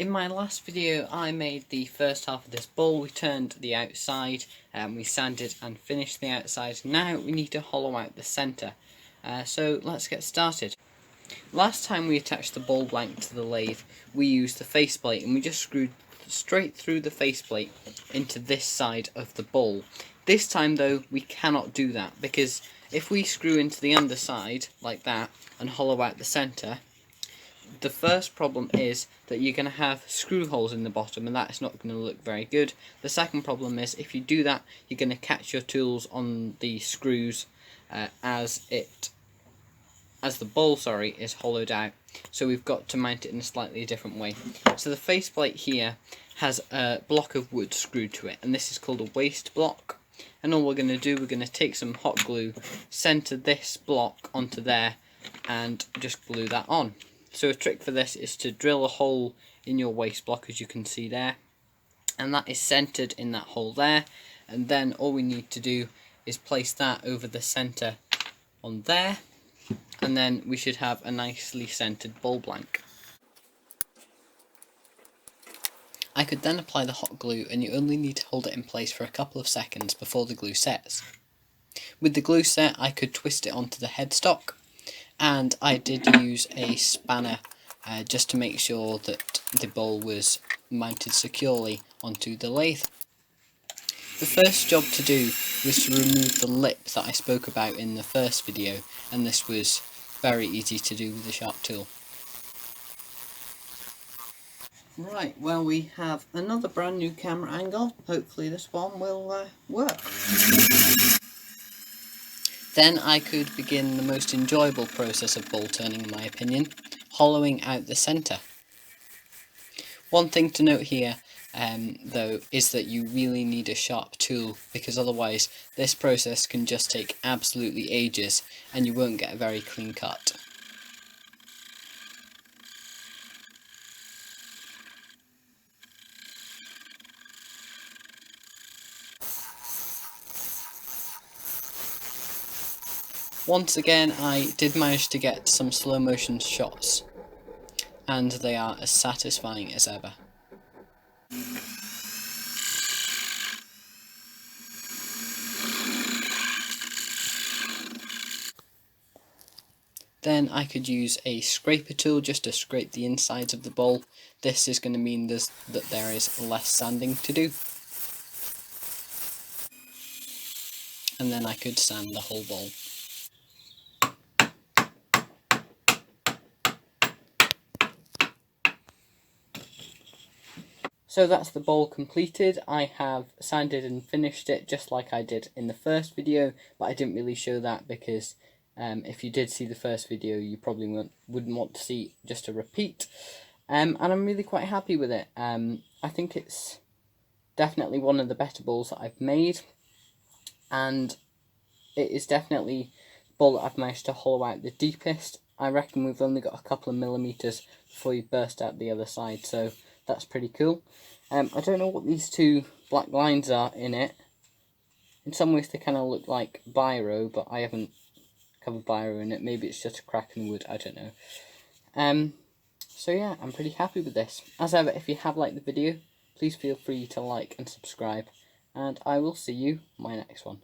In my last video I made the first half of this bowl. We turned the outside, we sanded and finished the outside. Now we need to hollow out the centre. So let's get started. Last time we attached the bowl blank to the lathe, we used the faceplate and we just screwed straight through the faceplate into this side of the bowl. This time though we cannot do that, because if we screw into the underside like that and hollow out the centre, the first problem is that you're going to have screw holes in the bottom, and that is not going to look very good. The second problem is if you do that, you're going to catch your tools on the screws as the bowl is hollowed out. So we've got to mount it in a slightly different way. So the faceplate here has a block of wood screwed to it, and this is called a waste block. And all we're going to do, we're going to take some hot glue, centre this block onto there, and just glue that on. So a trick for this is to drill a hole in your waste block, as you can see there, and that is centred in that hole there, and then all we need to do is place that over the centre on there, and then we should have a nicely centred bowl blank. I could then apply the hot glue, and you only need to hold it in place for a couple of seconds before the glue sets. With the glue set, I could twist it onto the headstock, and I did use a spanner just to make sure that the bowl was mounted securely onto the lathe. The first job to do was to remove the lip that I spoke about in the first video, and this was very easy to do with a sharp tool. Right, well, we have another brand new camera angle. Hopefully this one will work. Then I could begin the most enjoyable process of bowl turning, in my opinion, hollowing out the centre. One thing to note here, though, is that you really need a sharp tool, because otherwise this process can just take absolutely ages and you won't get a very clean cut. Once again, I did manage to get some slow motion shots, and they are as satisfying as ever. Then I could use a scraper tool just to scrape the insides of the bowl. This is going to mean that there is less sanding to do. And then I could sand the whole bowl. So that's the bowl completed. I have sanded and finished it just like I did in the first video, but I didn't really show that because if you did see the first video, you probably wouldn't want to see just a repeat. And I'm really quite happy with it. I think it's definitely one of the better bowls that I've made, and it is definitely the bowl that I've managed to hollow out the deepest. I reckon we've only got a couple of millimetres before you burst out the other side, so that's pretty cool. I don't know what these two black lines are in it. In some ways they kind of look like biro, but I haven't covered biro in it. Maybe it's just a crack in the wood, I don't know. So yeah, I'm pretty happy with this. As ever, if you have liked the video, please feel free to like and subscribe, and I will see you in my next one.